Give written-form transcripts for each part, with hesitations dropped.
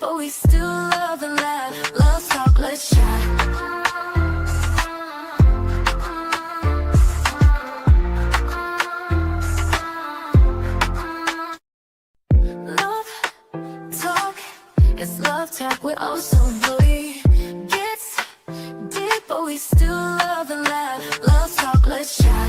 but we still love and laugh. Love talk, let's chat. Love talk, it's love talk. We're all so bloody. Gets deep, but we still love and laugh. Love talk, let's chat.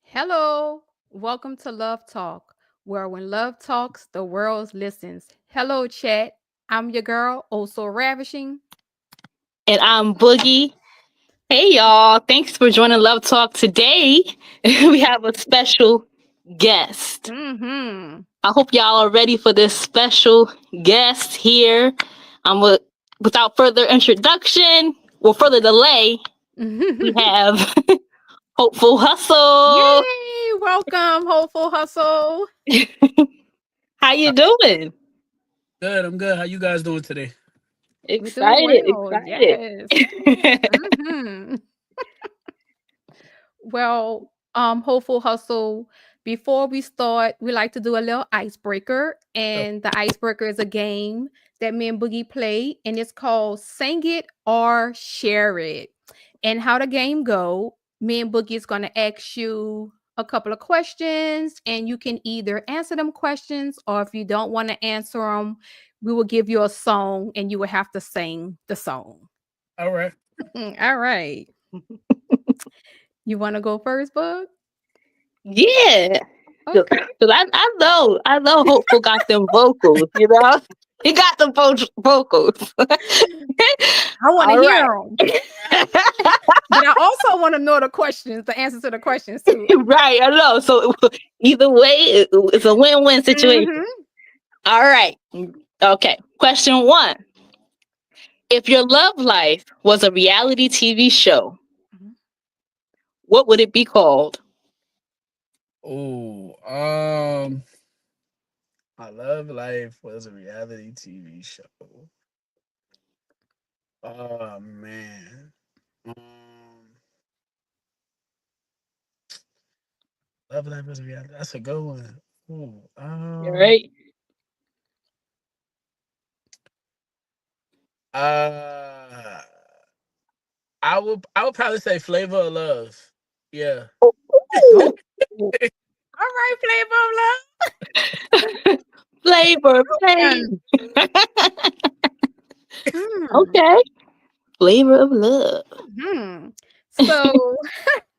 Hello, welcome to Love Talk, where when love talks, the world listens. Hello, chat. I'm your girl, also ravishing. And I'm Boogie. Hey, y'all. Thanks for joining Love Talk today. We have a special guest. Mm-hmm. I hope y'all are ready for this special guest here. Without further introduction, or further delay, we have Hopeful Hustle. Yay! Welcome, Hopeful Hustle. How you doing? Good, I'm good. How you guys doing today? We're doing Excited, well. excited. Yes. Mm-hmm. Well, Hopeful Hustle. Before we start, we like to do a little icebreaker, Oh, and the icebreaker is a game that me and Boogie play, and it's called Sing It or Share It. And how the game go? Me and Boogie is gonna ask you a couple of questions, and you can either answer them questions, or if you don't want to answer them, we will give you a song, and you will have to sing the song. all right. All right. You want to go first, Bug? Yeah. Okay. 'Cause I know Hopeful got them vocals, you know? He got the vocals. I want to All hear right. them, but I also want to know the questions, the answers to the questions too. Right, I know. So either way, it's a win-win situation. Mm-hmm. All right. Okay. Question one. If your love life was a reality TV show, what would it be called? Oh, My Love Life was a reality TV show. Oh man. Love Life was a reality. That's a good one. Ooh, All right. uh, I would probably say Flavor of Love. Yeah. Oh, all right, Flavor Flavor, of play. Love. Hmm. Okay. Flavor of love. Hmm. So,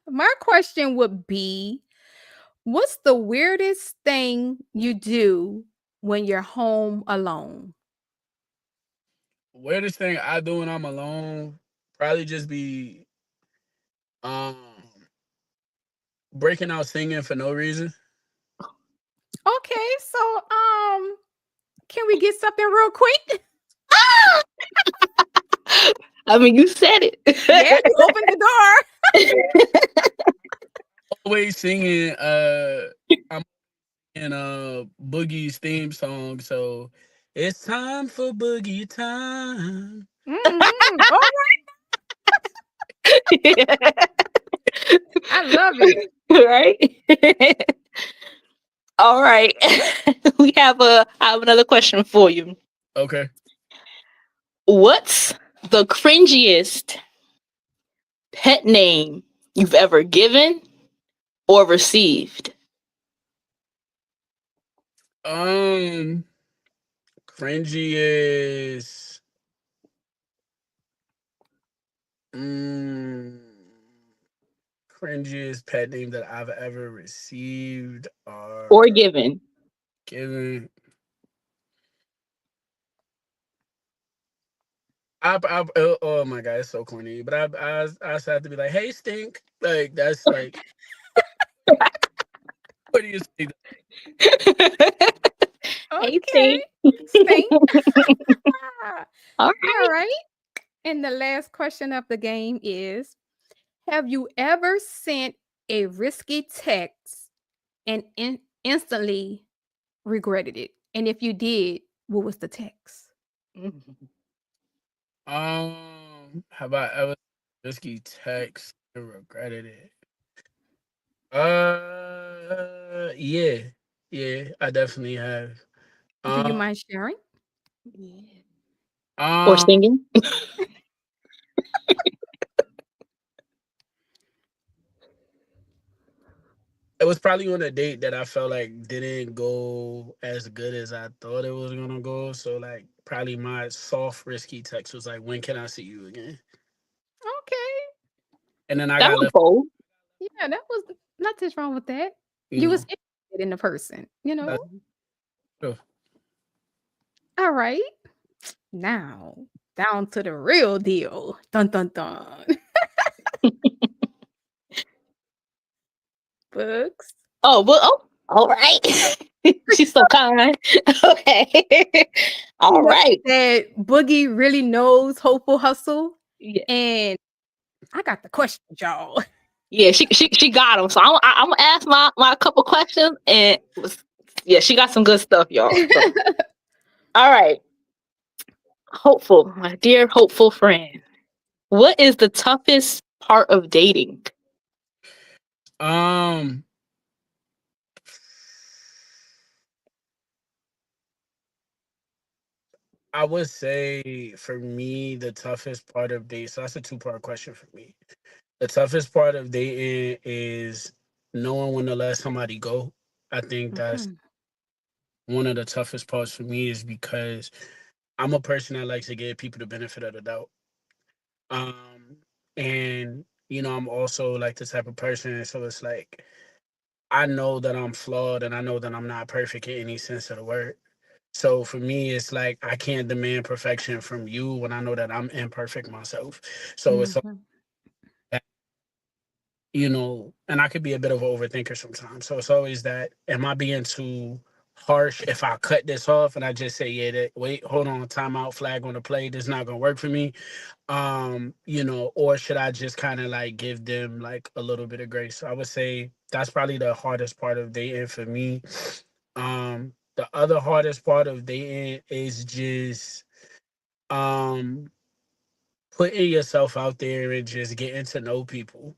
my question would be, what's the weirdest thing you do when you're home alone? Weirdest thing I do when I'm alone probably just be um breaking out singing for no reason. Okay, so can we get something real quick? I mean, you said it. Yeah, you opened the door. Always singing I'm in Boogie's theme song, so it's time for Boogie time. Mhm. All I love it. Right? All right. I have another question for you. Okay. What's the cringiest pet name you've ever given or received? Um Cringy is mm, cringiest pet name that I've ever received Or or given? given. Oh my god, it's so corny. But I just have to be like, hey, stink. Like that's like, what do you think? Hey, Okay. Steve. Stink. All All right. right. And the last question of the game is, have you ever sent a risky text and instantly regretted it? And if you did, what was the text? Have I ever risky text I regretted it. Yeah, yeah, I definitely have. Do you Um, mind sharing? Or um, singing? it was probably on a date that I felt like didn't go as good as I thought it was gonna go. So like, probably my soft, risky text was like, "When can I see you again?" Okay. And then I That got was left. bold. Yeah, that was nothing's wrong with that. You You was know, interested in the person, you know? that's true. All right. Now, down to the real deal. Dun dun dun. Books. Oh, well, oh, all right. She's so kind. Okay. You All know right. that Boogie really knows Hopeful Hustle, Yeah. and I got the questions, y'all. Yeah, she got them. So I'm gonna ask my couple questions, and yeah, she got some good stuff, y'all. So all right, hopeful, my dear hopeful friend, what is the toughest part of dating? Um, I would say for me, the toughest part of dating. So that's a two-part question for me. The toughest part of dating is knowing when to let somebody go. I think that's Mhm, one of the toughest parts for me is because I'm a person that likes to give people the benefit of the doubt. And I'm also like the type of person, so it's like I know that I'm flawed and I know that I'm not perfect in any sense of the word. So for me, it's like I can't demand perfection from you when I know that I'm imperfect myself. So it's mhm, and I could be a bit of an overthinker sometimes. So it's always that, am I being too harsh if I cut this off and I just say, yeah, wait, hold on, timeout, flag on the play, this is not gonna work for me. Or should I just kind of like give them like a little bit of grace? So I would say that's probably the hardest part of dating for me. The other hardest part of dating is just um putting yourself out there and just getting to know people.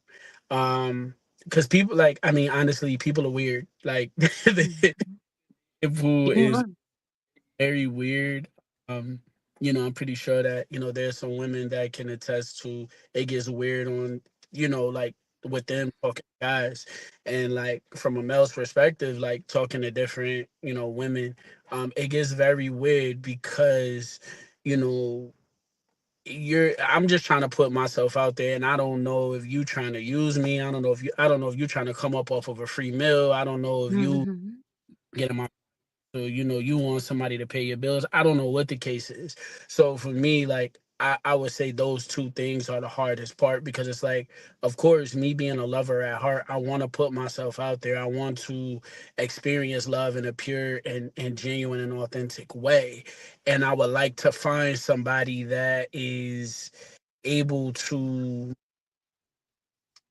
Um, because people like, I mean, honestly, people are weird. Like, mhm, people is Yeah. very weird. Um, I'm pretty sure that, there's some women that can attest to it gets weird on, like with them talking to guys. And like from a male's perspective, like talking to different, women, it gets very weird because, you know, I'm just trying to put myself out there, and I don't know if you trying to use me. I don't know if you trying to come up off of a free meal. I don't know if you mhm. get my so you want somebody to pay your bills. I don't know what the case is. So for me, like I would say those two things are the hardest part because it's like, of course, me being a lover at heart, I want to put myself out there. I want to experience love in a pure and genuine and authentic way. And I would like to find somebody that is able to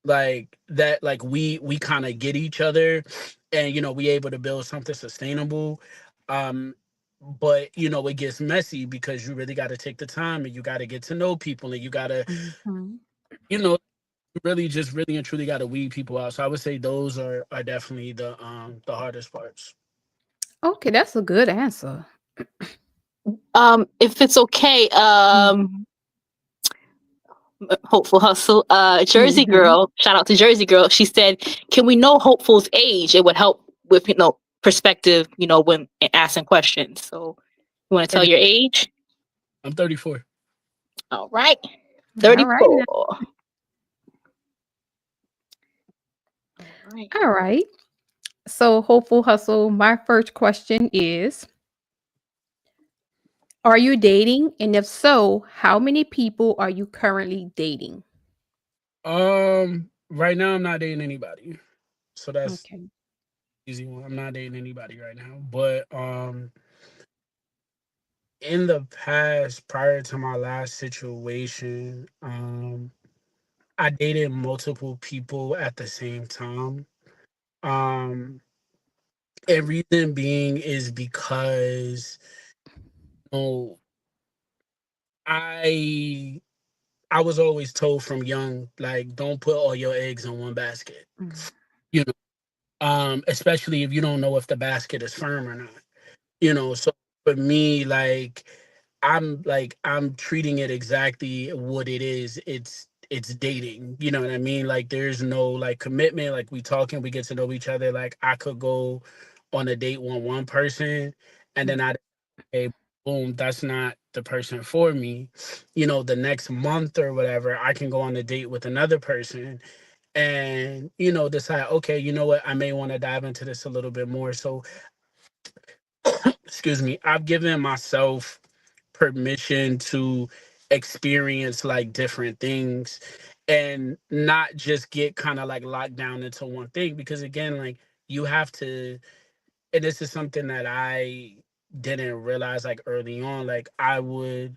like that like we kind of get each other and we able to build something sustainable. Um but it gets messy because you really got to take the time and you got to get to know people and you got to Mhm. you know really just really and truly got to weed people out. So I would say those are definitely the hardest parts. Okay, that's a good answer. If it's okay, Mhm, hopeful hustle, Jersey mhm. girl, shout out to Jersey girl. She said, "Can we know hopeful's age? It would help with perspective, when asking questions." So, you want to tell 30, your age? I'm 34. All right, All right 34. now. All right. All right. So, Hopeful Hustle, my first question is, are you dating? And if so, how many people are you currently dating? Right now I'm not dating anybody, so that's Okay. easy one. I'm not dating anybody right now, but in the past, prior to my last situation, I dated multiple people at the same time. Um, and reason being is because, you know, I I was always told from young, like, don't put all your eggs in one basket. Mhm. You know, especially if you don't know if the basket is firm or not. So for me, I'm treating it exactly what it is. It's dating. You know what I mean? Like there's no like commitment. Like we talking, we get to know each other. Like I could go on a date with one person and then I say, boom, that's not the person for me. The next month or whatever, I can go on a date with another person and decide, okay, you know what, I may want to dive into this a little bit more. So excuse me, I've given myself permission to experience like different things and not just get kind of like locked down into one thing, because again, like you have to, and this is something that I didn't realize like early on. Like I would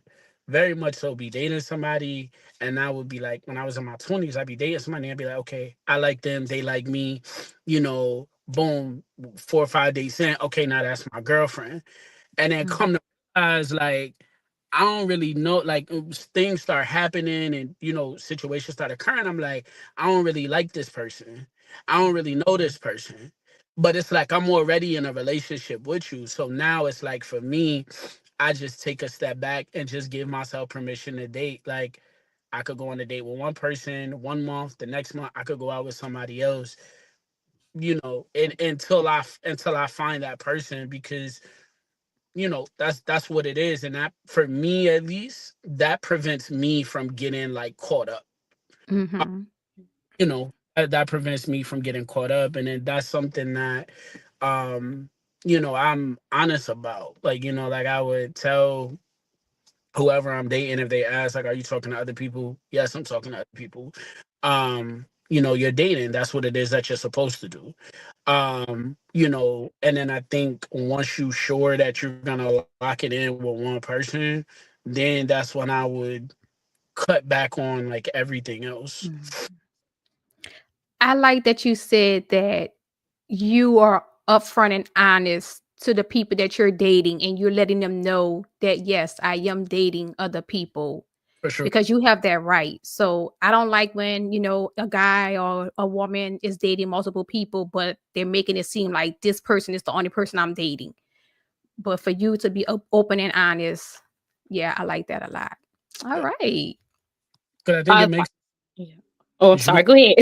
very much so be dating somebody, and I would be like, when I was in my 20s, I'd be dating somebody, and I'd be like, okay, I like them, they like me, boom, 4 or 5 days in, okay, now that's my girlfriend. And then Mhm. come to realize, like, I don't really know, like, things start happening and, situations start occurring. I'm like, I don't really like this person. I don't really know this person. But it's like I'm already in a relationship with you. So now it's like for me, I just take a step back and just give myself permission to date. Like, I could go on a date with one person 1 month, the next month I could go out with somebody else, and until I find that person, because that's what it is. And that, for me at least, that prevents me from getting like caught up. Uh, Mhm. that prevents me from getting caught up. And then that's something that um I'm honest about. Like, like I would tell whoever I'm dating, if they ask, like, are you talking to other people? Yes, I'm talking to other people. You're dating, that's what it is that you're supposed to do. And then I think once you sure that you're gonna lock it in with one person, then that's when I would cut back on like everything else. Mhm. I like that you said that you are upfront and honest to the people that you're dating, and you're letting them know that, yes, I am dating other people, For sure. because you have that right. So I don't like when, a guy or a woman is dating multiple people, but they're making it seem like this person is the only person I'm dating. But for you to be open and honest, yeah, I like that a lot. All Yeah. right. Because I think Uh, it makes yeah. Oh, I'm sorry. Go ahead.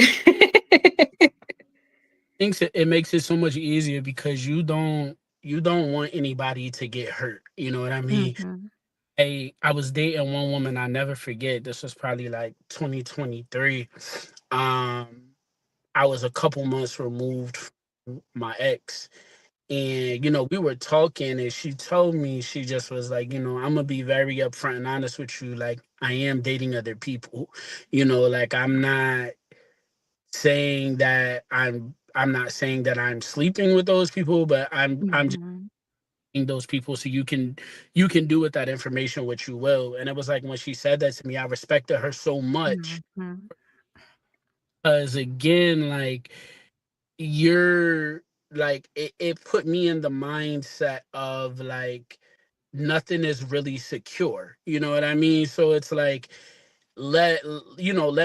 it makes it so much easier because you don't want anybody to get hurt. You know what I mean? Mhm. I was dating one woman, I never forget. This was probably like 2023. Um, I was a couple months removed from my ex. And, we were talking and she told me, she just was like, I'm gonna be very upfront and honest with you. Like, I am dating other people. Like I'm not saying that I'm not saying that I'm sleeping with those people, but I'm just Mhm. dating those people, so you can do with that information what you will. And it was like when she said that to me, I respected her so much, Mhm. because again, like, you're like, it put me in the mindset of like nothing is really secure. You know what I mean? So it's like, let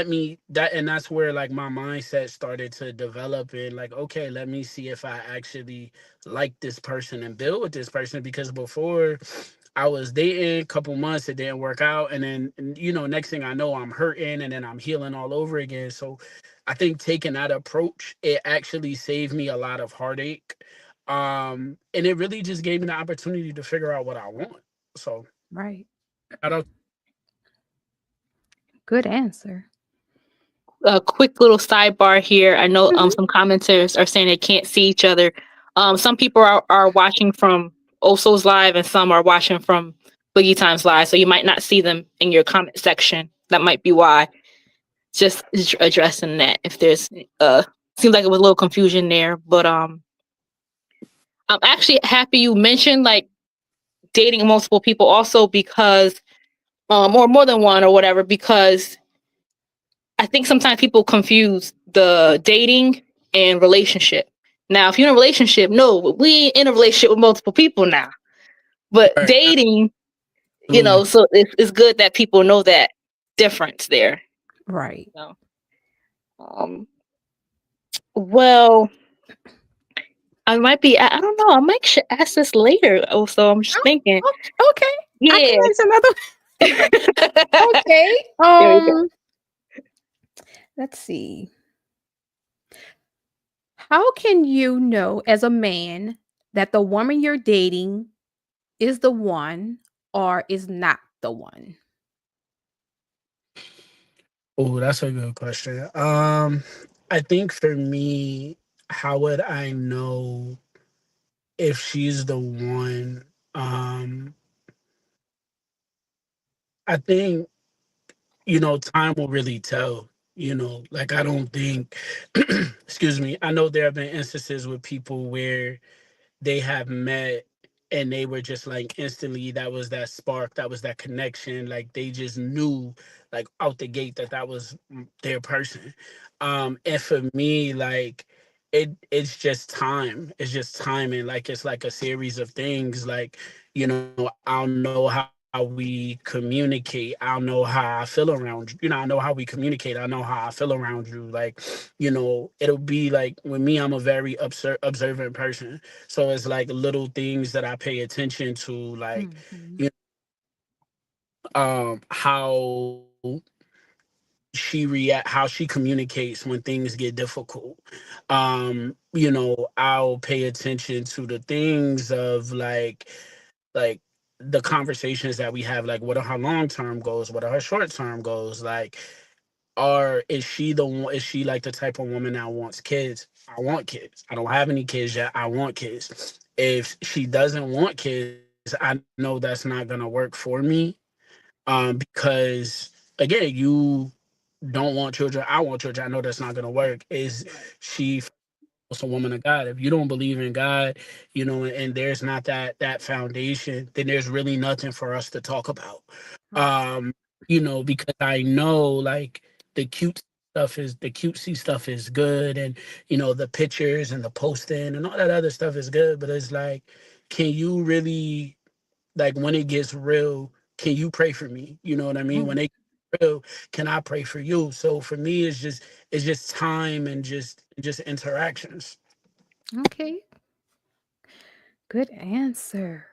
me that, and that's where like my mindset started to develop, and like, okay, let me see if I actually like this person and build with this person. Because before, I was dating a couple months, it didn't work out, and then next thing I know, I'm hurting, and then I'm healing all over again. So I think taking that approach, it actually saved me a lot of heartache. And it really just gave me the opportunity to figure out what I want. So Right. I don't. Good answer. A quick little sidebar here. I know Mhm. some commenters are saying they can't see each other. Some people are watching from Oso's live and some are watching from Boogie Times live. So you might not see them in your comment section. That might be why. Just addressing that. If there's seems like it was a little confusion there. But I'm actually happy you mentioned like dating multiple people also, because or more than one or whatever, because I think sometimes people confuse the dating and relationship. Now, if you're in a relationship, no, we in a relationship with multiple people now. But Right, dating, absolutely. so it's good that people know that difference there. Right. So, um, well, I might be. I don't know. I might should ask this later. Also, I'm just Oh, thinking. okay. I Yeah. can ask another. Okay. There we go. Let's see. How can you know as a man that the woman you're dating is the one or is not the one? Oh, that's a good question. I think for me, how would I know if she's the one? Um, I think, time will really tell. Like I don't think, excuse me, I know there have been instances with people where they have met and they were just like instantly, that was that spark, that was that connection, like they just knew like out the gate that that was their person. And for me, like it's just time, it's just timing, like it's like a series of things, like I'll know how we communicate, I'll know how I feel around you, I know how we communicate, I know how I feel around you, like it'll be like with me, I'm a very observant person, so it's like little things that I pay attention to, like Mhm. you how how she communicates when things get difficult. I'll pay attention to the things of like the conversations that we have, like what are her long term goals, what are her short term goals, like or is she like the type of woman that wants kids? I want kids. I don't have any kids yet. I want kids. If she doesn't want kids, I know that's not gonna work for me. Because again, you don't want children. I want children. I know that's not gonna work. Is she a woman of God? If you don't believe in God, and there's not that foundation, then there's really nothing for us to talk about. Right. Um, because I know like the cutesy stuff is good, and the pictures and the posting and all that other stuff is good, but it's like, can you really, like, when it gets real, can you pray for me? You know what I mean? When Mhm. it gets real, can I pray for you? So for me, it's just time and just interactions. Okay. Good answer.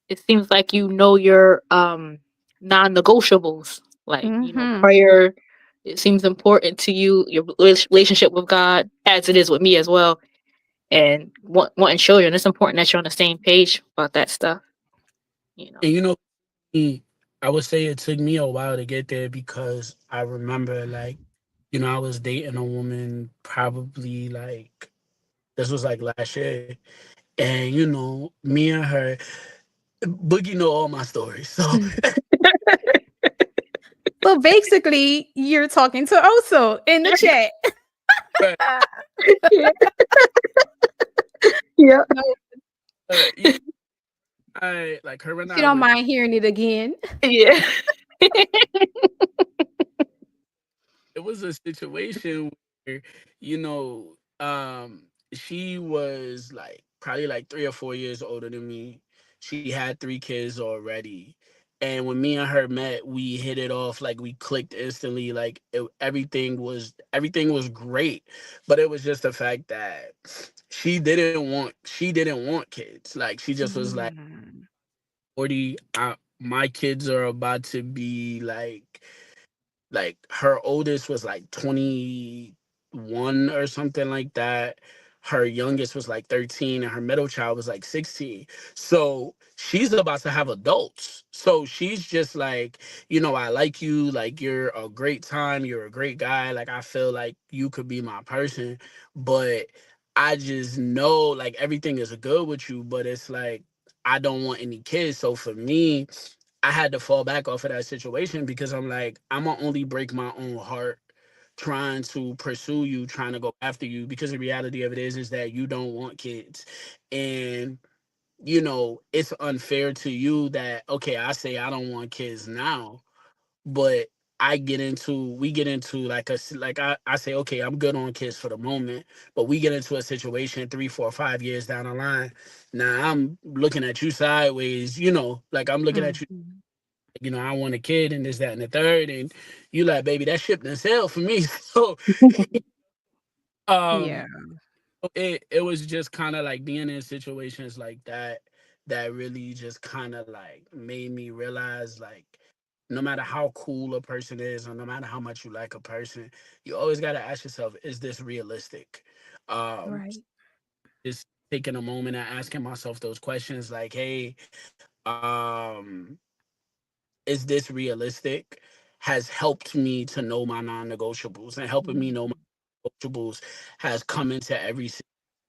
It seems like you know your non-negotiables. Like, Mhm. prayer. It seems important to you. Your relationship with God, as it is with me as well. And wanting children, it's important that you're on the same page about that stuff. You know. And me, I would say it took me a while to get there, because I remember, like, I was dating a woman probably like, this was like last year, and me and her, Boogie know all my stories, so So basically, you're talking to Oso in the chat. but, Yeah. Yeah. no, I like her and If I you don't went. mind hearing it again. Yeah. It was a situation where, you know, she was like probably like 3 or 4 years older than me. She had 3 kids already. And when me and her met, we hit it off, like we clicked instantly. Like everything was great, but it was just the fact that she didn't want kids. Like she just was like Mm. 40. My kids are about to be like her oldest was like 21 or something like that. Her youngest was like 13 and her middle child was like 16. So she's about to have adults. So she's just like, I like you, like you're a great time, you're a great guy, like I feel like you could be my person, but I just know like everything is good with you, but it's like I don't want any kids. So for me, I had to fall back off of that situation, because I'm like, I'm gonna only break my own heart trying to pursue you, trying to go after you, because the reality of it is that you don't want kids. And it's unfair to you that, okay, I say I don't want kids now, but we get into like I say, okay, I'm good on kids for the moment, but we get into a situation 3, 4, 5 years down the line. Now I'm looking at you sideways, like I'm looking at you Mhm. I want a kid and this, that, and the third. And you like, baby, that ship done sailed for me. So Yeah. um it was just kind of like being in situations like that that really just kind of like made me realize like no matter how cool a person is or no matter how much you like a person, you always got to ask yourself, is this realistic? um Right. just taking a moment and asking myself those questions like, hey, um is this realistic, has helped me to know my non-negotiables, and helping me Mhm. know my negotiables has come into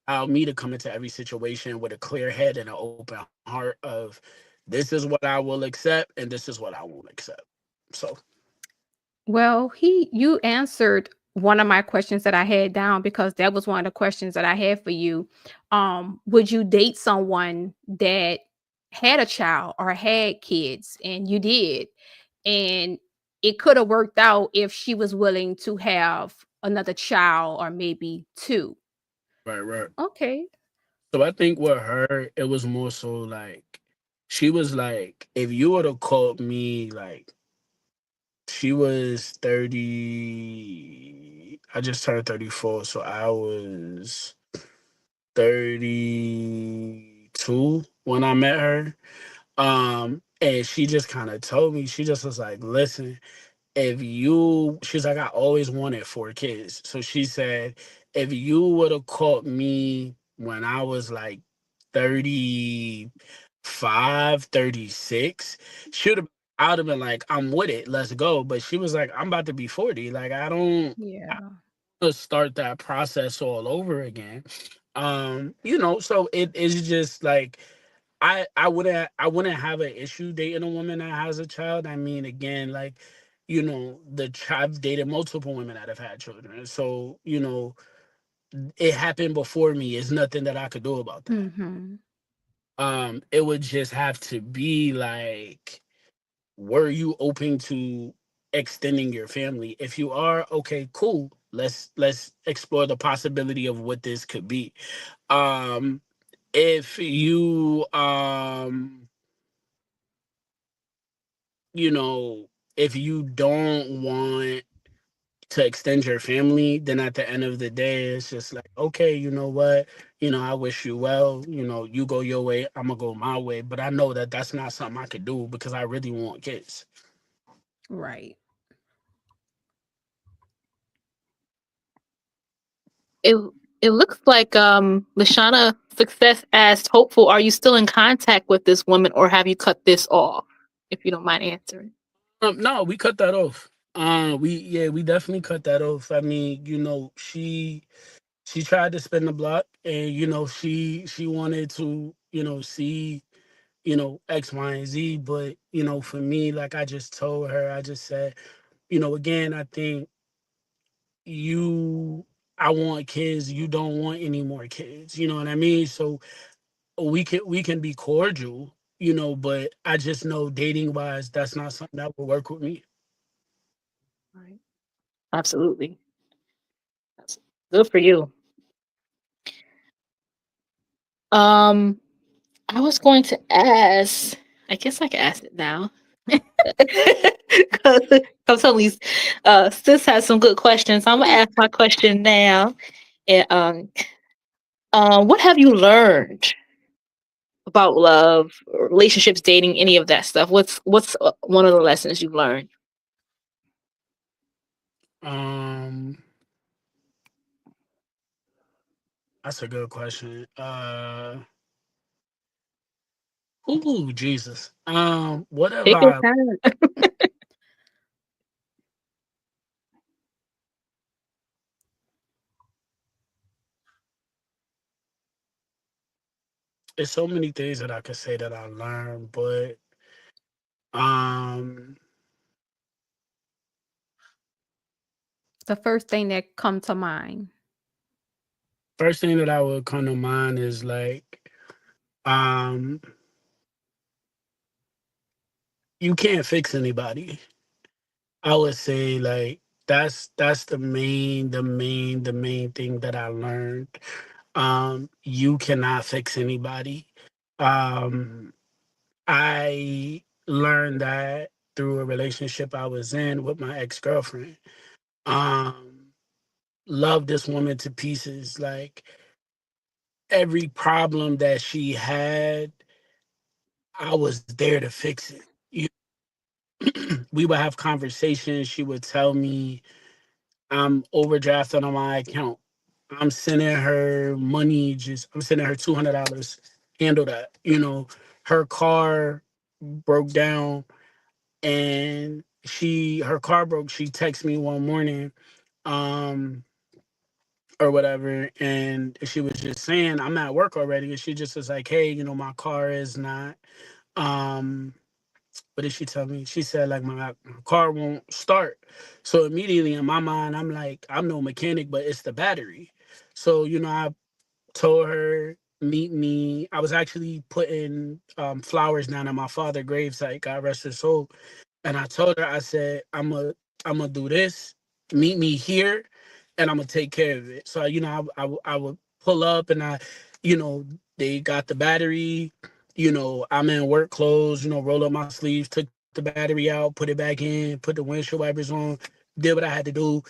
allowed me to come into every situation with a clear head and an open heart of this is what I will accept and this is what I won't accept. So Well, you answered one of my questions that I had down because that was one of the questions that I had for you. Would you date someone that had a child or had kids and you did, and it could have worked out if she was willing to have another child or maybe two? right, right. Okay. So I think with her, it was more so like she was like, if you would have called me like she was 30, I just turned 34, so I was 32 when I met her. And she just kind of told me, she just was like, listen, if you, she's like, I always wanted 4 kids. So she said, if you would have caught me when I was like 35, 36, should have, I would have been like, I'm with it, let's go. But she was like, I'm about to be 40. Like, I Yeah. to start that process all over again. So it is just like I wouldn't have an issue dating a woman that has a child. I mean, again, like, I've dated multiple women that have had children. So, it happened before me. It's nothing that I could do about that. Mhm. It would just have to be like, were you open to extending your family? If you are, okay, cool. Let's explore the possibility of what this could be. Um, if you you know, if you don't want to extend your family, then at the end of the day, it's just like, okay, you know what? I wish you well. You go your way, I'm gonna go my way. But I know that that's not something I could do because I really want kids. Right. It it looks like Lashana Success asked, hopeful, are you still in contact with this woman or have you cut this off? If you don't mind answering. No, we cut that off. We definitely cut that off. I mean, she tried to spin the block, and she wanted to see X, Y, and Z. But for me, like I just told her, I just said, again, I think you I want kids, you don't want any more kids. You know what I mean? So we can be cordial, but I just know dating wise, that's not something that will work with me. Right. Absolutely. That's good for you. Um, I was going to ask, I guess I can ask it now. Because I'm telling you, sis has some good questions. I'm gonna ask my question now. And what have you learned about love, relationships, dating, any of that stuff? What's one of the lessons you've learned? Um, that's a good question. Ooh, Jesus. What have Take your I time. There's so many things that I could say that I learned, but um The first thing that come to mind. first thing that I would come to mind is like, um you can't fix anybody. I would say like that's the main thing that I learned. You cannot fix anybody. I learned that. through a relationship I was in with my ex-girlfriend. Um, love this woman to pieces. Like every problem that she had, I was there to fix it. We would have conversations. She would tell me I'm overdrafted on my account. I'm sending her money, I'm sending her $200. Handle that. Her car broke down and her car broke. She texted me one morning, um, or whatever, and she was just saying, I'm at work already. And she just was like, hey, my car is not um what did she tell me? She said like my car won't start. So immediately in my mind, I'm like, I'm no mechanic, but it's the battery. So I told her meet me. I was actually putting flowers down at my father's gravesite, God rest his soul. And I told her, I said, I'm gonna do this. Meet me here, and I'm gonna take care of it. So I would pull up, and you know, they got the battery. I'm in work clothes. Roll up my sleeves, took the battery out, put it back in, put the windshield wipers on, did what I had to do.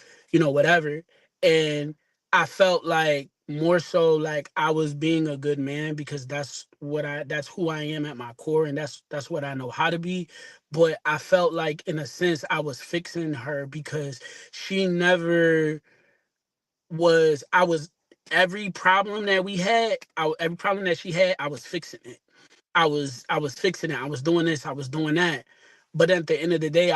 Whatever. And I felt like more so like I was being a good man because that's who I am at my core, and that's what I know how to be. But I felt like in a sense I was fixing her because she never was I was every problem that we had, every problem that she had, I was fixing it. I was fixing it. I was doing this, I was doing that. But at the end of the day,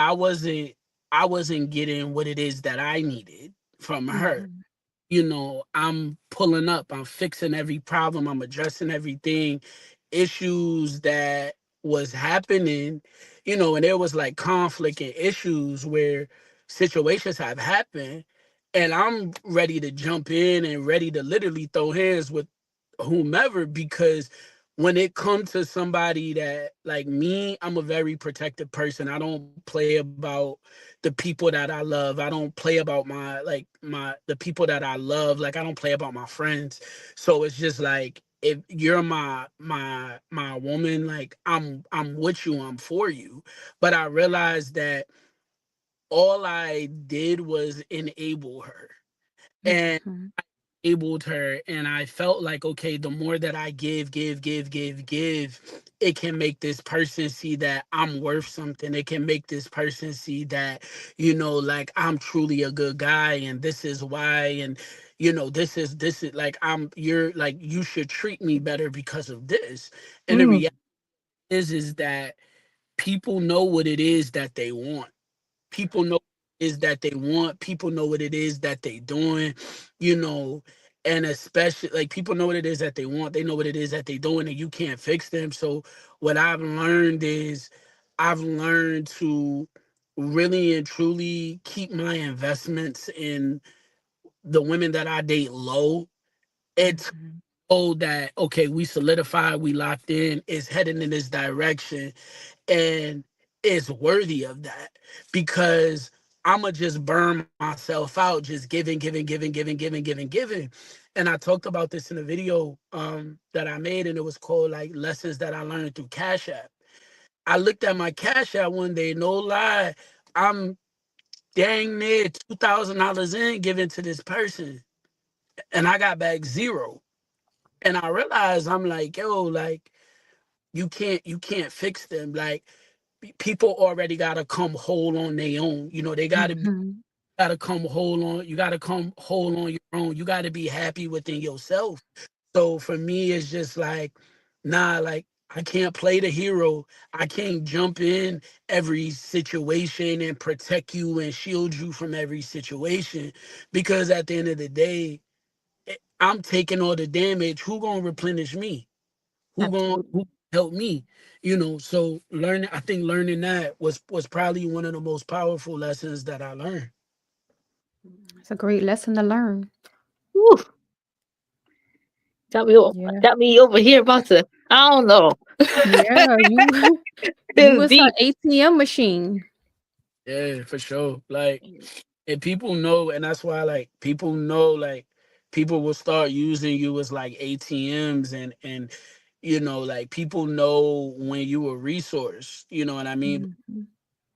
I wasn't getting what it is that I needed from her. Mhm. I'm pulling up, I'm fixing every problem, I'm addressing everything, issues that was happening, and there was like conflict and issues where situations have happened, and I'm ready to jump in and ready to literally throw hands with whomever because when it comes to somebody that like me, I'm a very protective person. I don't play about the people that I love. I don't play about the people that I love. Like I don't play about my friends. So it's just like if you're my woman, like I'm with you, I'm for you. But I realized that all I did was enable her. And Mhm. enabled her, and I felt like okay, the more that I give, it can make this person see that I'm worth something. It can make this person see that like I'm truly a good guy, and this is why. And this is like you're like you should treat me better because of this. And the Mm. reality is that people know what it is that they want. People know what it is that they want. People know what it is that they doing, you know, and especially like people know what it is that they want. They know what it is that they doing, and you can't fix them. So what I've learned is I've learned to really and truly keep my investments in the women that I date low. It's Mhm. that okay, we solidified, we locked in, it's heading in this direction and is worthy of that because I'ma just burn myself out just giving. And I talked about this in a video that I made, and it was called like lessons that I learned through Cash App. I looked at my Cash App one day, no lie, I'm dang near $2,000 in giving to this person, and I got back zero. And I realized I'm like, yo, like you can't fix them. Like people already gotta come whole on their own. They Mhm. gotta come whole on. You gotta come whole on your own. You gotta be happy within yourself. So for me, it's just like, nah, like I can't play the hero. I can't jump in every situation and protect you and shield you from every situation because at the end of the day, I'm taking all the damage. Who gonna replenish me? Absolutely. Who help me? So I think learning that was probably one of the most powerful lessons that I learned. It's a great lesson to learn. Woo. Yeah. Got me over here about to. I don't know. Yeah, you you It's was her deep. ATM machine. Yeah, for sure. Like, and people know, and that's why like people know, like people will start using you as like ATMs, and like people know when you a resource. You know what I mean? Mhm.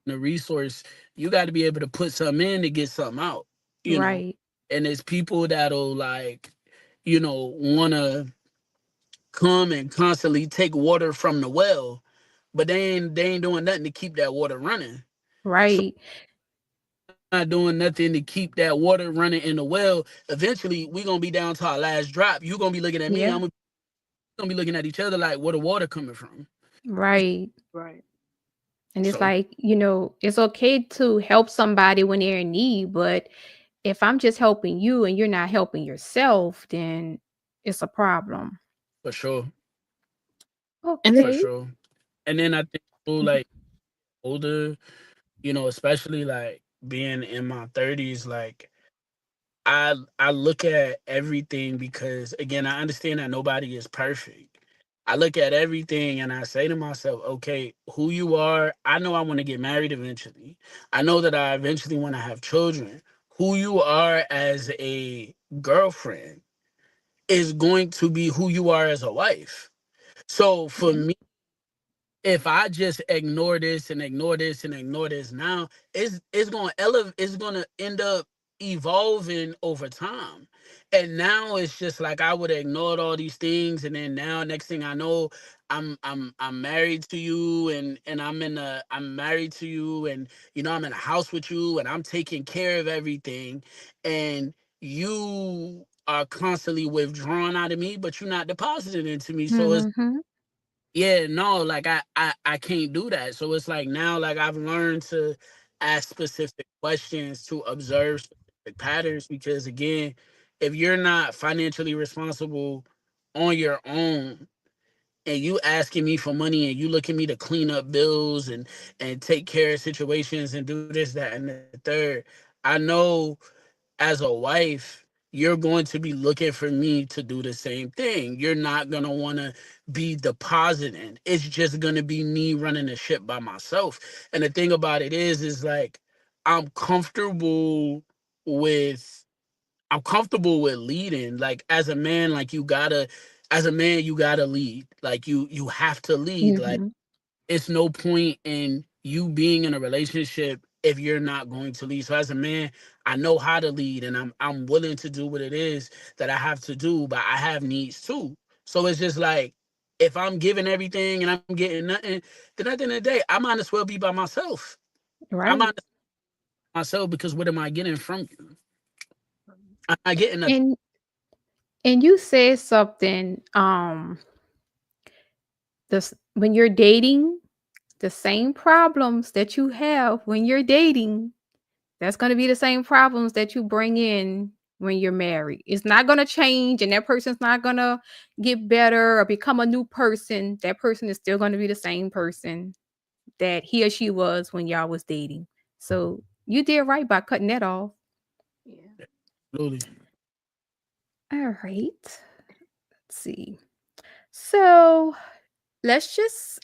the resource, you got to be able to put something in to get something out, you know. Right. And there's people that'll like, want to come and constantly take water from the well, but they ain't doing nothing to keep that water running. So Right. not doing nothing to keep that water running in the well. Eventually, we gonna be down to our last drop. You gonna be looking at me. Yeah. I'm gonna be looking at each other like, where the water coming from? Right. Right. And it's So like, it's okay to help somebody when they're in need, but if I'm just helping you and you're not helping yourself, then it's a problem. for sure, And for Okay. sure. And then I think too, like older, especially like being in my 30s, like I look at everything because again, I understand that nobody is perfect. I look at everything and I say to myself, okay, who you are, I know I want to get married eventually. I know that I eventually want to have children. Who you are as a girlfriend is going to be who you are as a wife. So for Yeah. me, if I just ignore this and ignore this and ignore this now, it's gonna elevate. It's gonna end up evolving over time. And now it's just like I would have ignored all these things, and then now next thing I know, I'm married to you, and I'm married to you, and I'm in a house with you, and I'm taking care of everything, and you are constantly withdrawing out of me, but you're not depositing into me. So it's Mhm. yeah, no, like I can't do that. So it's like now, like I've learned to ask specific questions to observe specific patterns because again, if you're not financially responsible on your own and you asking me for money and you looking me to clean up bills and take care of situations and do this, that, and the third, I know as a wife, you're going to be looking for me to do the same thing. You're not going to want to be depositing. It's just going to be me running the ship by myself. And the thing about it is like I'm comfortable with I'm comfortable with leading. Like as a man, like as a man you got to lead. Like you have to lead. Like Mhm. it's no point in you being in a relationship if you're not going to lead. So as a man, I know how to lead and I'm willing to do what it is that I have to do, but I have needs too. So it's just like if I'm giving everything and I'm getting nothing, then at the end of the day, I might as well be by myself. I might Right. as well be myself because what am I getting from you? I'm not getting nothing. And you said something this when you're dating, the same problems that you have when you're dating, that's going to be the same problems that you bring in when you're married. It's not going to change and that person's not going to get better or become a new person. That person is still going to be the same person that he or she was when y'all was dating. So you did right by cutting that off. yeah. Absolutely. All right. Let's see. So let's just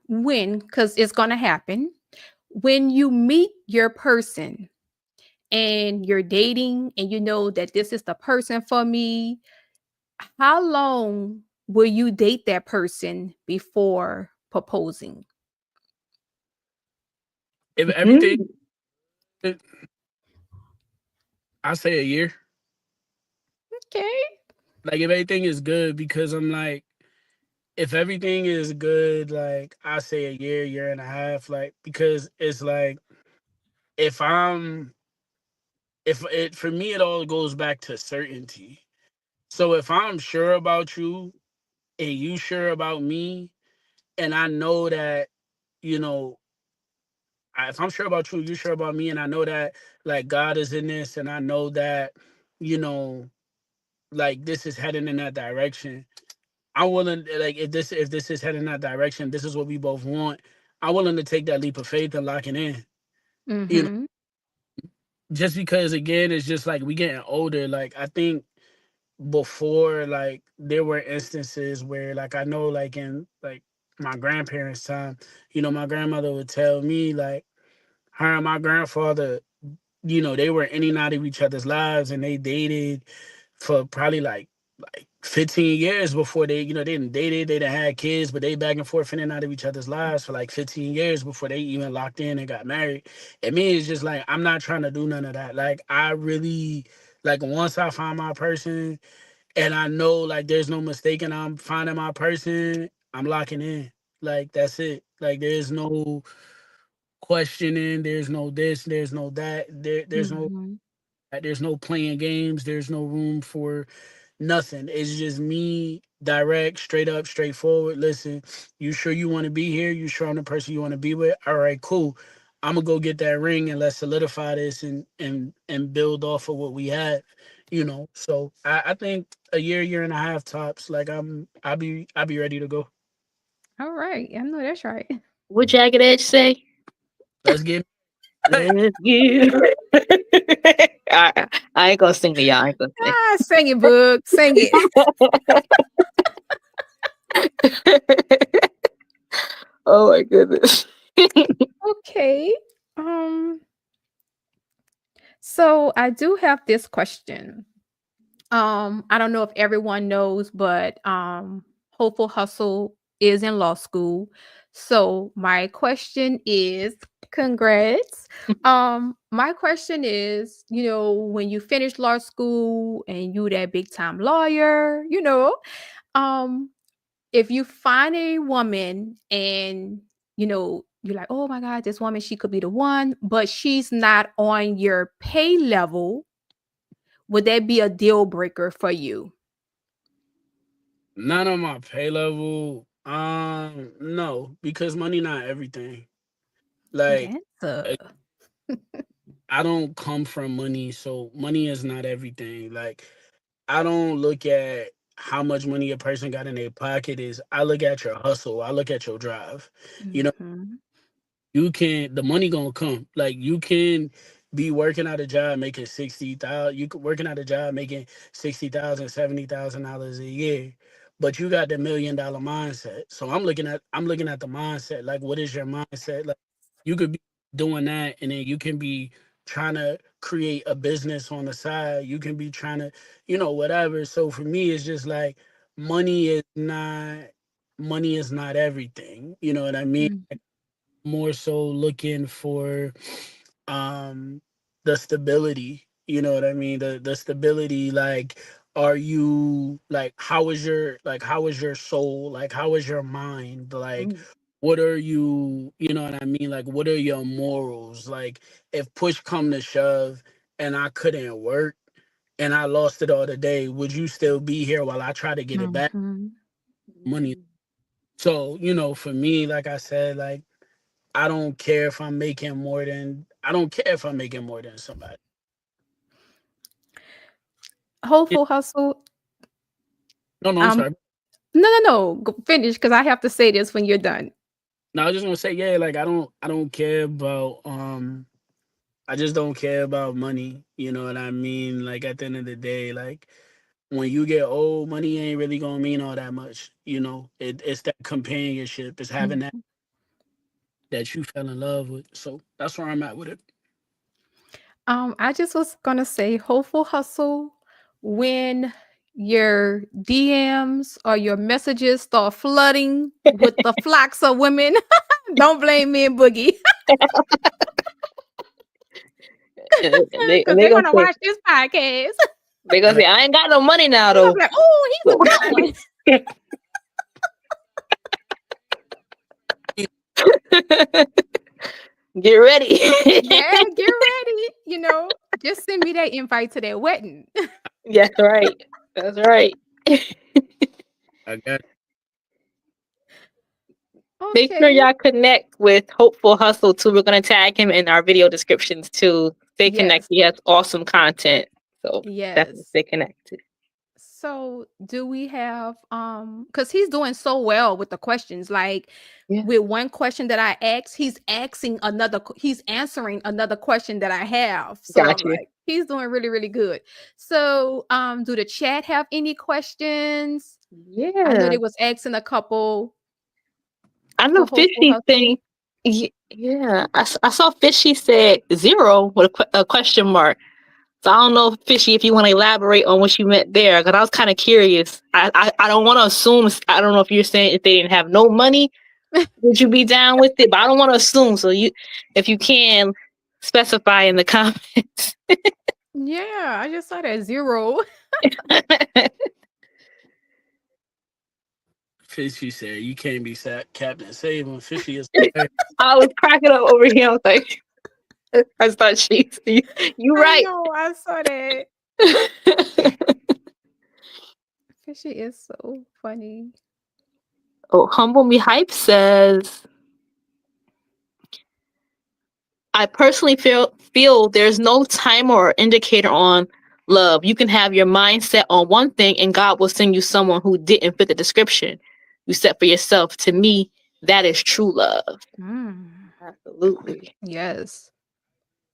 when because it's gonna happen. When you meet your person and you're dating and you know that this is the person for me, how long will you date that person before proposing? If everything, Mhm. I say a year. Okay. Like if everything is good, because I'm like, if everything is good, like I say a year, year and a half, like because it's like if I'm if it for me it all goes back to certainty. So if I'm sure about you and you sure about me, and I know that, you know, if I'm sure about you, you sure about me, and I know that like God is in this, and I know that, you know, like this is heading in that direction. I'm willing like if this is heading in that direction, this is what we both want. I'm willing to take that leap of faith and lock it in. You know, Mm-hmm. just because again, it's just like we getting older. Like I think before, like there were instances where like I know like in like my grandparents' time, my grandmother would tell me like her and my grandfather, they were in and out of each other's lives and they dated for probably like 15 years before they, they didn't dated, they didn't had kids, but they back and forth in and out of each other's lives for like 15 years before they even locked in and got married. And me, it's just like, I'm not trying to do none of that. Like, I really, like, once I find my person and I know, like, there's no mistaking I'm finding my person, I'm locking in. Like, that's it. Like, there's no questioning, there's no this, there's no that, Mhm. there's no playing games, there's no room for nothing. It's just me, direct, straight up, straightforward. Listen, you sure you want to be here? You sure I'm the person you want to be with? All right, cool. I'm gonna go get that ring and let's solidify this and build off of what we have. So I think a year and a half tops. Like I'll be ready to go. All right. I know that's right. What Jagged Edge say? Let's get Let's get I ain't gonna sing to y'all. I ain't gonna sing. Ah, sing it, Boog. Sing it. Oh my goodness. Okay. So I do have this question. I don't know if everyone knows, but Hopeful Hustle is in law school. So my question is, congrats. My question is, when you finish law school and you that big time lawyer, um, if you find a woman and you're like, oh my God, this woman, she could be the one, but she's not on your pay level, would that be a deal breaker for you? none on my pay level. No, because money not everything. Good Like answer. I don't come from money, so money is not everything. Like I don't look at how much money a person got in their pocket is. I look at your hustle. I look at your drive. You know, Mhm. the money gonna come. Like you can be working at a job making 60,000. You could working at a job making 60,000, $70,000 a year, but you got the $1 million mindset. So I'm looking at the mindset. Like, what is your mindset? Like, you could be doing that, and then you can be trying to create a business on the side. You can be trying to, whatever. So for me, it's just like money is not money is not everything. You know what I mean? Mm, More so looking for um the stability, you know what I mean? The stability, like, are you like, how is your soul, like, how is your mind, like, mm, what are you know what I mean, like, what are your morals, like, if push come to shove and I couldn't work and I lost it all today, would you still be here while I try to get it back? mhm. Money. So, for me, like I said, like, I don't care if I'm making more than somebody. Yeah. Hopeful Hustle. No, no, I'm Um, sorry. no. Finish because I have to say this when you're done. No, I was just gonna say, yeah, like I don't care about I just don't care about money. You know what I mean? Like at the end of the day, like when you get old, money ain't really gonna mean all that much. It's that companionship, it's having that Mhm. that you fell in love with. So that's where I'm at with it. I just was gonna say, Hopeful Hustle, when your DMs or your messages start flooding with the flocks of women, don't blame me and Boogie They because they they're gonna gonna say watch this podcast. they gonna say I ain't got no money now They're gonna though. be like, "Oh, he's a good one." Get ready. Yeah, get ready. Just send me that invite to that wedding. Yes, right. That's right. I got Make sure Okay. y'all connect with Hopeful Hustle too. We're gonna tag him in our video descriptions too. Stay connected. Yes. He has awesome content. So definitely Yes. stay connected. So do we have because he's doing so well with the questions, like Yeah. with one question that I asked, he's answering another question that I have. So I'm Got you. like, he's doing really, really good. So do the chat have any questions? I know Yeah. they was asking a couple I know to Hopeful Fishy Hustle. thing. Yeah. I saw Fishy said 0 with a question mark. So I don't know, Fishy, if you want to elaborate on what you meant there, because I was kind of curious. I don't want to assume. I don't know if you're saying if they didn't have no money, would you be down with it? But I don't want to assume. So if you can specify in the comments. Yeah, I just saw that 0. Fishy said, "You can't be Captain Save when Fishy is." I was cracking up over here. I was like, I thought you I right. know, I saw that. Fishy is so funny. Oh, Humble Me Hype says, I personally feel there's no timer or indicator on love. You can have your mind set on one thing and God will send you someone who didn't fit the description you set for yourself. To me, that is true love. Absolutely. Yes.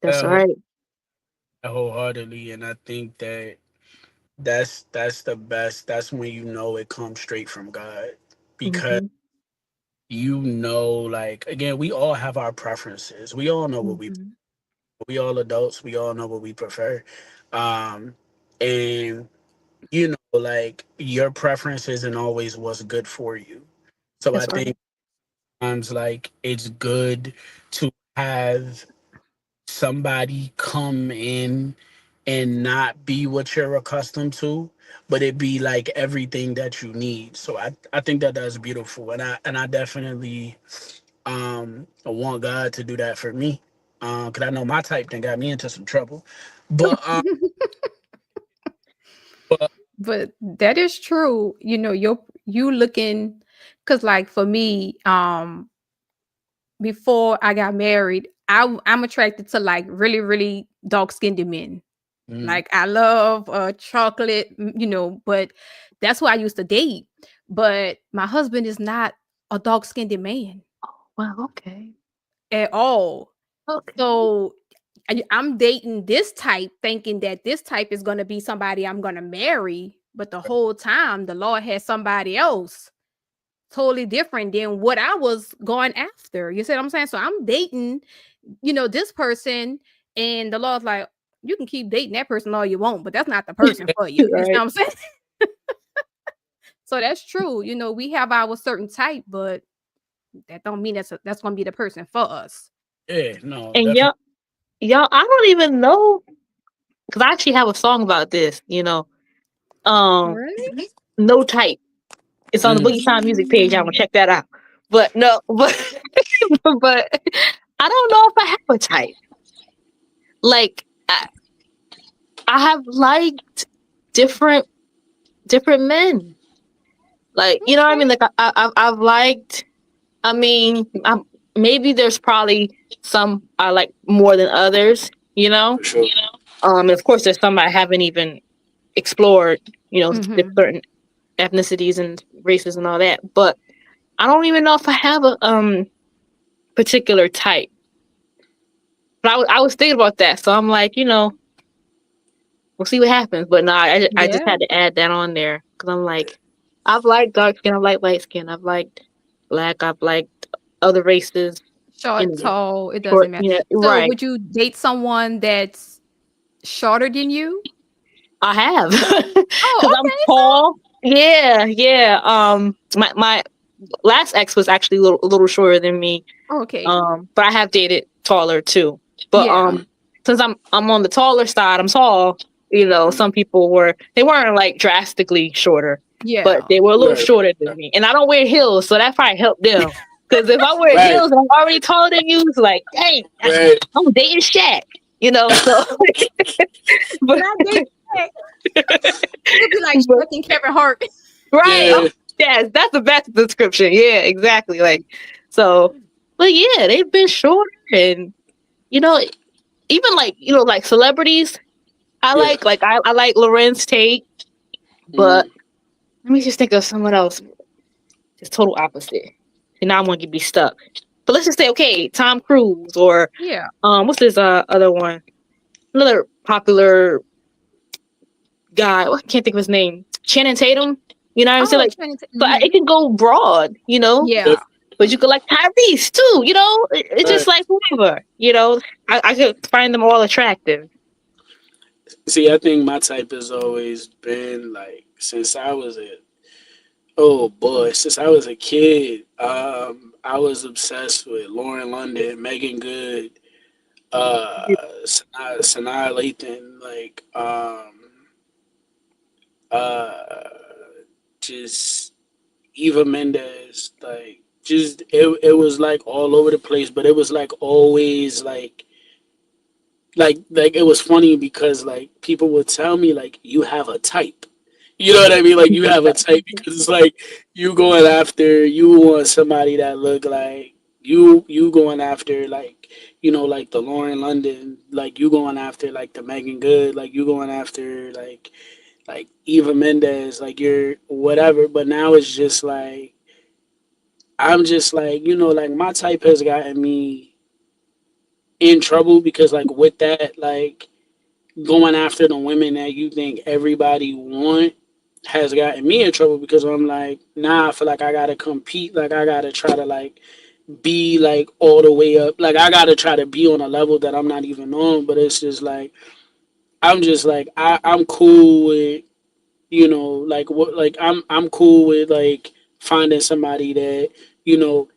That's right. Wholeheartedly, and I think that's the best. That's when you know it comes straight from God, because like, again, we all have our preferences. We all know what we all adults. We all know what we prefer, and like, your preference isn't always what's good for you. So That's I right. think sometimes, like, it's good to have somebody come in and not be what you're accustomed to, but it be like everything that you need. So I think that that's beautiful, and I definitely want God to do that for me, because I know my type thing got me into some trouble, but but But that is true. You looking, because like for me, before I got married, I'm attracted to like really, really dark skinned men. mm, Like I love chocolate, but that's who I used to date. But my husband is not a dark skinned man Wow. Okay. at all. Okay. So I'm dating this type, thinking that this type is going to be somebody I'm going to marry. But the whole time, the Lord had somebody else totally different than what I was going after. You see what I'm saying? So I'm dating, this person, and the Lord's like, you can keep dating that person all you want, but that's not the person for you. You see what Right. I'm saying? So that's true. We have our certain type, but that don't mean that's going to be the person for us. yeah, no, And definitely. y'all, I don't even know, because I actually have a song about this. Really? No Type. It's on the Mm. Boogie Time music page. I'm gonna check that out. But no, but but I don't know if I have a type. Like I have liked different men. Like, you know what I mean? Like I've liked. I mean, maybe there's probably some I like more than others. For sure. And of course, there's some I haven't even explored. Mhm. Certain ethnicities and races and all that. But I don't even know if I have a particular type. But I was thinking about that, so I'm like, we'll see what happens. But no, I just Yeah. had to add that on there because I'm like, I've liked dark skin, I've liked light skin, I've liked black, I've liked other races. Short, tall, it Short, doesn't matter. So right. would you date someone that's shorter than you? I have because Oh, I'm okay. tall. Yeah. My last ex was actually a little shorter than me. Okay. But I have dated taller too. But Yeah. since I'm on the taller side, I'm tall. Some people they weren't like drastically shorter, but Yeah. they were a little shorter than me. And I don't wear heels, so that probably helped them. Because if I wear heels and I'm already taller than you, it's like, dang, I'm dating Shaq. So but Not dating Shaq. It'd be like Shrek and Kevin Hart. right. Oh, yes, that's the best description. Yeah, exactly. Like, so, but yeah, they've been shorter, and even like celebrities. I like Lorenz Tate, but let me just think of someone else. Just total opposite. And now I'm gonna be stuck. But let's just say, okay, Tom Cruise or Yeah. what's this other one? Another popular guy. I can't think of his name. Channing Tatum. You know what I'm saying? Like, but it can go broad. Yeah. But you could like Tyrese too. It's just like whoever. I could find them all attractive. See, I think my type has always been like since I was a oh boy, since I was a kid, I was obsessed with Lauren London, Megan Good, Sanaa Lathan, like uh, just Eva Mendes, like just it was like all over the place, but it was like always like it was funny because like people would tell me like you have a type. You know what I mean? Like you have a type because it's like you going after you want somebody that look like you going after like like the Lauren London, like you going after like the Megan Good, like you going after like Eva Mendes, like you're whatever. But now it's just like I'm just like like my type has gotten me in trouble because like with that like going after the women that you think everybody want has gotten me in trouble because I'm like, nah, I feel like I gotta compete, like I gotta try to like be like all the way up, like I gotta try to be on a level that I'm not even on. But it's just like I'm just like I'm cool with like what like I'm cool with like finding somebody that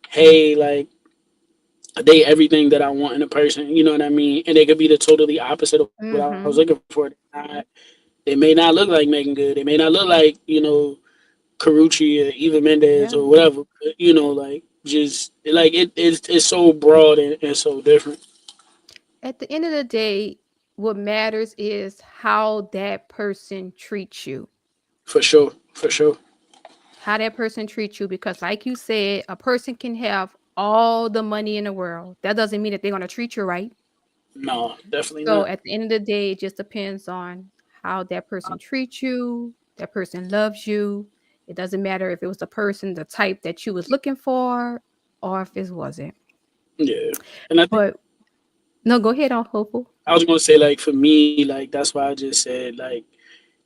hey like they everything that I want in a person, you know what I mean? And they could be the totally opposite of what I was looking Mm-hmm. for. They may not look like Megan Good. They may not look like, Carucci or Eva Mendes Yeah. or whatever. But, like just like it's so broad and so different. At the end of the day, what matters is how that person treats you. For sure. For sure. How that person treats you, because like you said, a person can have all the money in the world. That doesn't mean that they're going to treat you right. No, definitely So not. at the end of the day, it just depends on how that person treats you, that person loves you. It doesn't matter if it was the person, the type that you was looking for, or if it wasn't. Yeah. And I think But no, go ahead on hopeful. I was gonna say like for me, like that's why I just said like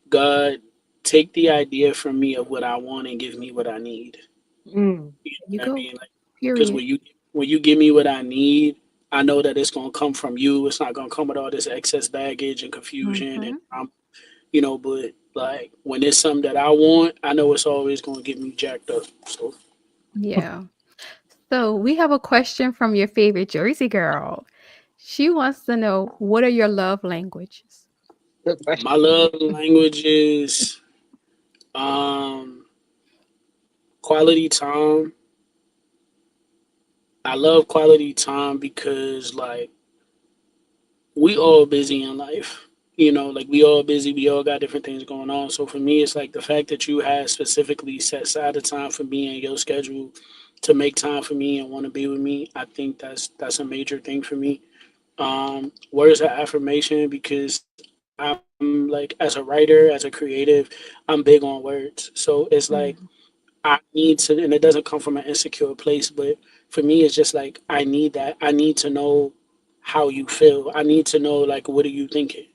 God take the idea from me of what I want and give me what I need. Mm. You There you know what I go. mean? Like because Period. when you give me what I need, I know that it's gonna come from you. It's not gonna come with all this excess baggage and confusion and Mm-hmm. but like when it's something that I want, I know it's always gonna get me jacked up. So Yeah. So we have a question from your favorite Jersey girl. She wants to know, what are your love languages? Good question. my love language is um quality time. I love quality time because like we all busy in life. Like we all busy, we all got different things going on. So for me, it's like the fact that you have specifically set aside the time for me and your schedule to make time for me and want to be with me. I think that's a major thing for me. Words of affirmation because I'm like as a writer, as a creative, I'm big on words. So it's like Mhm. I need to, and it doesn't come from an insecure place, but for me, it's just like I need that. I need to know how you feel. I need to know like what are you thinking.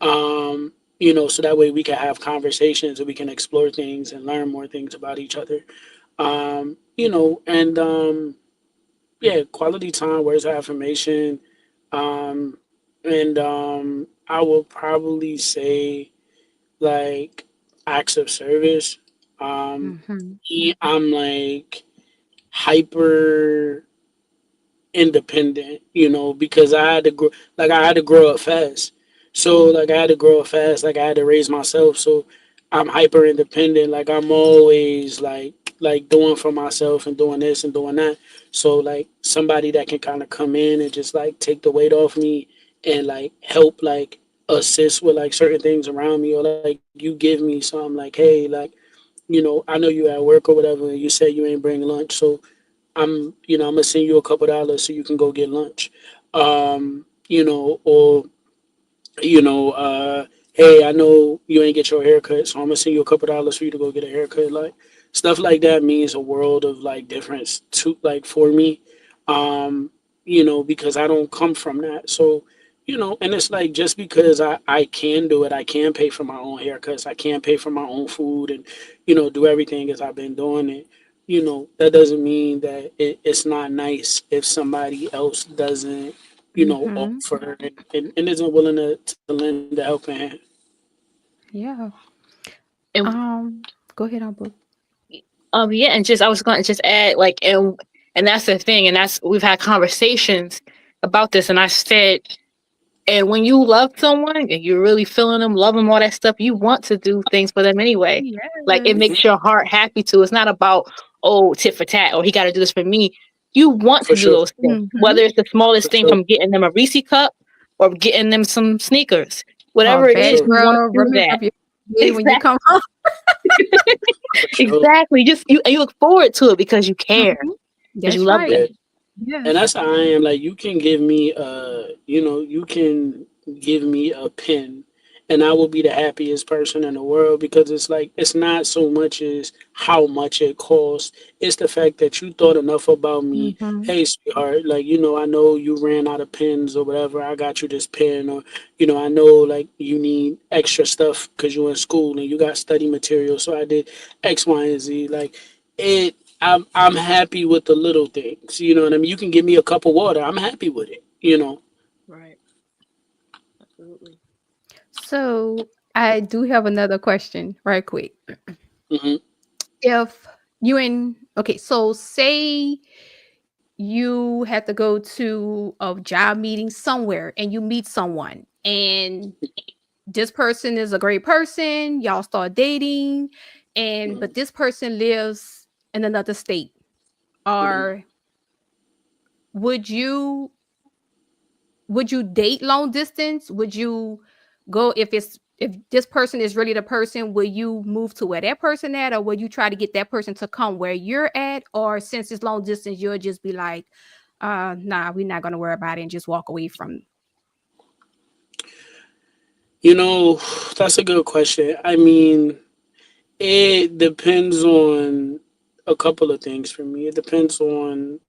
So that way we can have conversations and we can explore things and learn more things about each other. And yeah, quality time, words of affirmation, um, and I will probably say like acts of service. Um, Mhm. I'm like hyper independent, because I had to grow up fast. So like I had to grow up fast, like I had to raise myself. So I'm hyper independent. Like I'm always like doing for myself and doing this and doing that. So like somebody that can kind of come in and just like take the weight off me and like help like assist with like certain things around me or like you give me something like, hey, like, I know you at work or whatever, and you say you ain't bring lunch, so I'm gonna send you a couple dollars so you can go get lunch. Or hey, I know you ain't get your haircut, so I'm gonna send you a couple dollars for you to go get a haircut. Like stuff like that means a world of like difference to like for me. Um, because I don't come from that. So, and it's like just because I can do it, I can pay for my own haircuts, I can pay for my own food and, do everything as I've been doing it. That doesn't mean that it's not nice if somebody else doesn't Mhm. offer and isn't willing to lend a helping hand. Yeah. And Go ahead, on book. yeah, and just I was going to just add like, and that's the thing, and that's we've had conversations about this, and I said, and when you love someone and you're really feeling them, love them, all that stuff, you want to do things for them anyway. Like it Yes. makes your heart happy too. It's not about, oh, tit for tat, or he got to do this for me. You want For to do sure. those things, Mhm. whether it's the smallest For thing sure. from getting them a Reese cup or getting them some sneakers, Oh, whatever it For is, baby sure. you want girl, to do remember that. your day when you Exactly. come home. For sure. Exactly. Just you look forward to it because you care, Mhm. because you That's love right. Yeah. them. And Yes. that's how I am. Like you can give me you can give me a pen and I will be the happiest person in the world because it's like it's not so much as how much it costs. It's the fact that you thought enough about me. Mhm. Hey sweetheart, like I know you ran out of pens or whatever. I got you this pen or I know like you need extra stuff because you're in school and you got study material. So I did X, Y, and Z. Like it I'm happy with the little things. You know what I mean? You can give me a cup of water. I'm happy with it. Right. Absolutely. So I do have another question, right quick. Hmm. If you in okay, so say you have to go to a job meeting somewhere and you meet someone and this person is a great person, y'all start dating, and but Hmm. this person lives in another state. Hmm. Or would you would you date long distance? Would you go if this person is really the person, will you move to where that person at, or will you try to get that person to come where you're at? Or since it's long distance, you'll just be like, nah, we're not gonna worry about it and just walk away from. You know, that's a good question. I mean, it depends on a couple of things for me. It depends on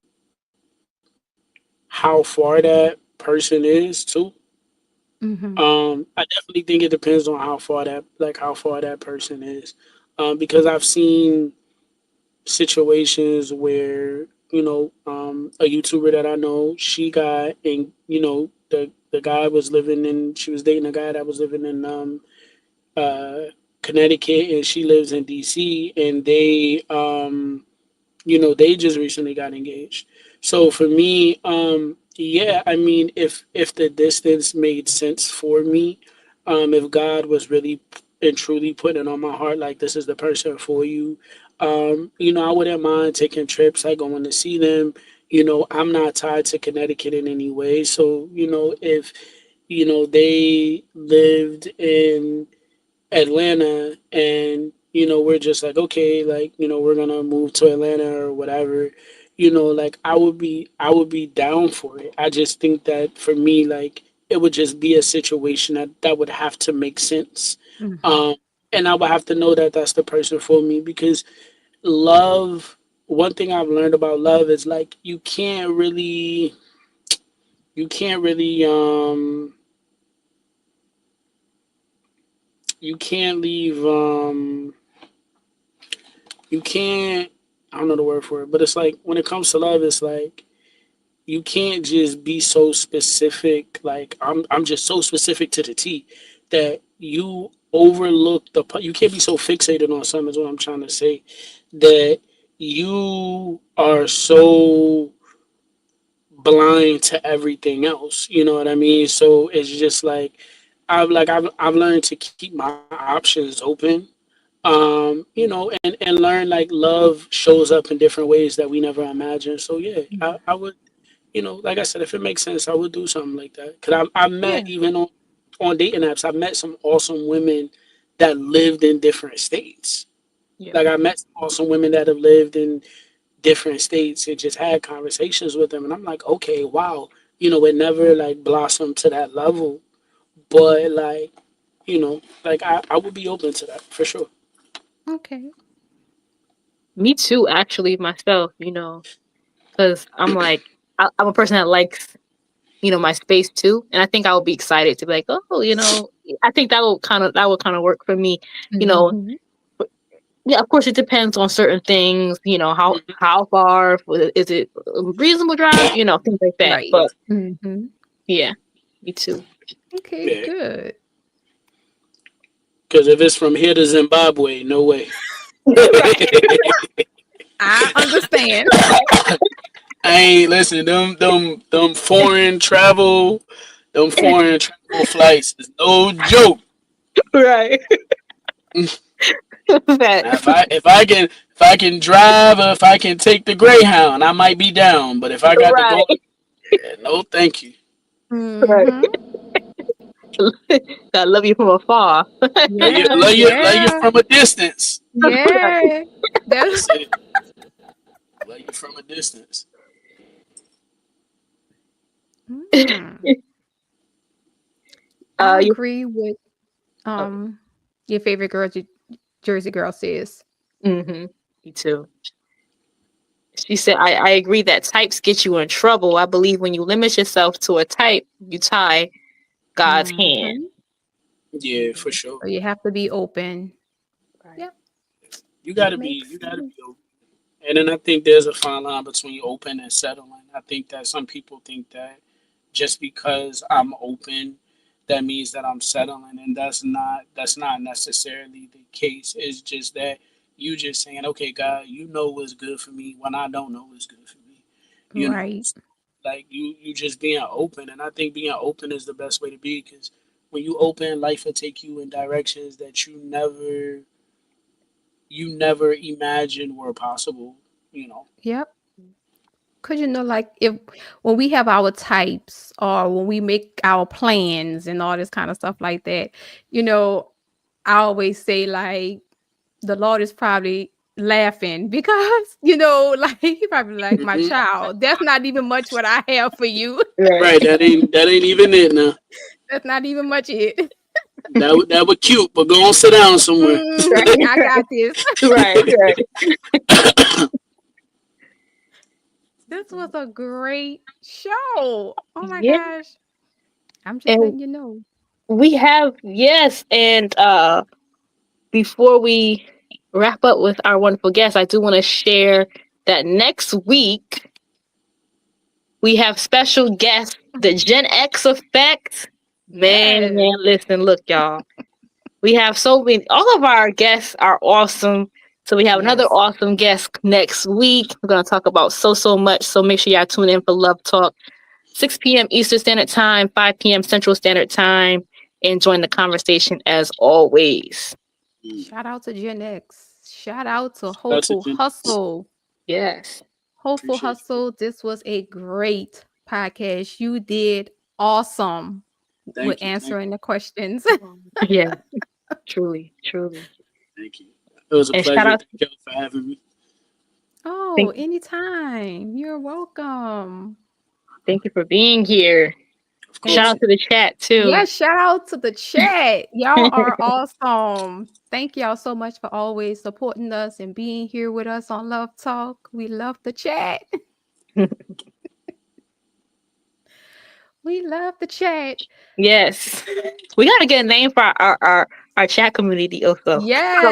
how far that person is too. Mm-hmm. I definitely think it depends on how far that person is. Because I've seen situations where a YouTuber that I know, she got and the guy was living in she was dating a guy that was living in uh Connecticut and she lives in DC and they just recently got engaged. So for me, yeah, I mean, if the distance made sense for me, if God was really and truly putting it on my heart, like this is the person for you, I wouldn't mind taking trips, like going to see them. I'm not tied to Connecticut in any way, so if they lived in Atlanta and we're just like okay like we're gonna move to Atlanta or whatever like I would be down for it. I just think that for me like it would just be a situation that would have to make sense. Mm-hmm. um and I would have to know that that's the person for me because love, one thing I've learned about love is like you can't really you can't leave you can't I don't know the word for it, but it's like when it comes to love, it's like you can't just be so specific. Like I'm just so specific to the T that you overlook you can't be so fixated on something is what I'm trying to say. That you are so blind to everything else. You know what I mean? So it's just like I've learned to keep my options open, and learn like love shows up in different ways that we never imagined. So yeah, I would, like I said, if it makes sense, I would do something like that. Cause I met Yeah. even on dating apps, I met some awesome women that lived in different states. Yeah. Like I met some awesome women that have lived in different states and just had conversations with them, and I'm like, okay, wow, it never like blossomed to that level, but like, like I would be open to that for sure. Okay. Me too, actually, myself, because I'm like, I'm a person that likes, my space too. And I think I would be excited to be like, oh, I think that would kind of work for me, you know. Mm-hmm. But yeah, of course, it depends on certain things, how far, is it a reasonable drive, things like that. Right. But Mm-hmm. yeah, me too. Okay, Yeah. good. Because if it's from here to Zimbabwe, no way. I understand. I ain't listen. Them foreign travel flights is no joke. Right. Now, Facts. if I can drive or if I can take the Greyhound, I might be down. But if I got to go, Right. no, thank you. Right. Mm-hmm. I love you from afar. Yeah, Love you yeah, from a distance. Right. yeah. That's That's it. Love you from a distance. mm. I You. agree with Oh, your favorite girl, Jersey Girl says. mm-hmm. Me too. She said, I agree that types get you in trouble. I believe when you limit yourself to a type, you tie God's hand. Mm-hmm. Yeah, for sure. So you have to be open. Right. Yep, You that gotta be. makes You gotta sense. be open. And then I think there's a fine line between open and settling. I think that some people think that just because I'm open, that means that I'm settling, and that's not necessarily the case. It's just that you just saying, okay, God, you know what's good for me when I don't know what's good for me. You know, Right. like you just being open, and I think being open is the best way to be because when you open, life will take you in directions that you never imagined were possible. You know. Yep. Cause like if when we have our types or when we make our plans and all this kind of stuff like that, you know, I always say like the Lord is probably laughing because like he probably like my Hmm. child. That's not even much what I have for you. Right. Right, that ain't even it now. That's not even much it. That was cute, but go on sit down somewhere. Right. I got this. Right. Right. This was a great show. Oh my Yeah. gosh. I'm just And letting you know. we have, yes, and before we wrap up with our wonderful guests, I do want to share that next week we have special guests, the Gen X effect. Man, Yes. listen, look, y'all. We have so many, all of our guests are awesome. So we have another Yes. awesome guest next week. We're going to talk about so much. So make sure y'all tune in for Love Talk, 6 p.m. Eastern Standard Time, 5 p.m. Central Standard Time, and join the conversation as always. Shout out to Gen X. Shout out to That's a Hopeful Hustle. Yes. Hopeful appreciate Hustle. This was a great podcast. You did awesome you. with Thank you, answering the questions. Yeah, truly, truly. thank you. It was a And shout pleasure. out, Thank you for having me. Oh, thank, anytime. You're welcome. thank you for being here. Of Shout course. out And to the chat too. yeah, shout out to the chat. Y'all are awesome. Thank y'all so much for always supporting us and being here with us on Love Talk. We love the chat. We love the chat. Yes. We gotta get a name for our chat community also. Our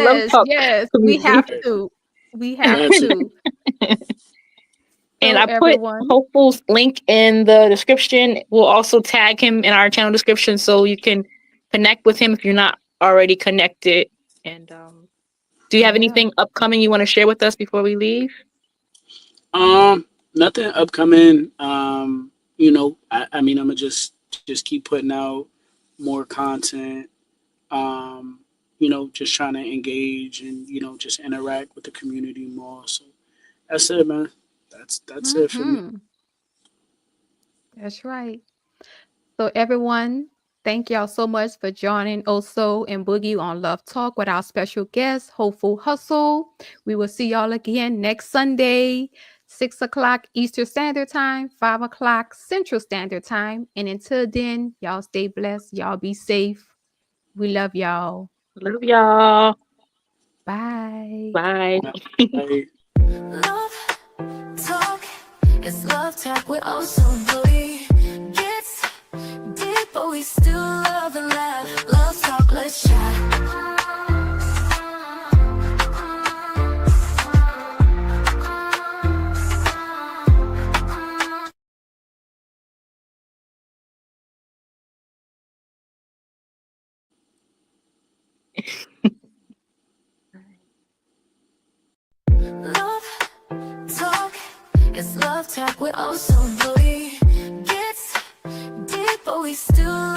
Love Yes, Talk yes, we community. have Right. to. We have Got to. to. And So I put everyone, Hopeful's link in the description. We'll also tag him in our channel description so you can connect with him if you're not already connected. And do you have yeah. anything upcoming you want to share with us before we leave? Nothing upcoming. I mean, I'm gonna just keep putting out more content. Just trying to engage and just interact with the community more. So that's it, man. That's it for me. Mm-hmm. That's right. So everyone, thank y'all so much for joining Oso and Boogie on Love Talk with our special guest, Hopeful Hustle. We will see y'all again next Sunday, 6 o'clock Eastern Standard Time, 5 o'clock Central Standard Time. And until then, y'all stay blessed. Y'all be safe. We love y'all. Love y'all. Bye. Bye. Bye. Love talk. It's love talk. We're all so bloody. Gets deep, but we still love and laugh. Love talk. Let's chat. Love talk, it's love talk. We're all so low. Gets deep, but we still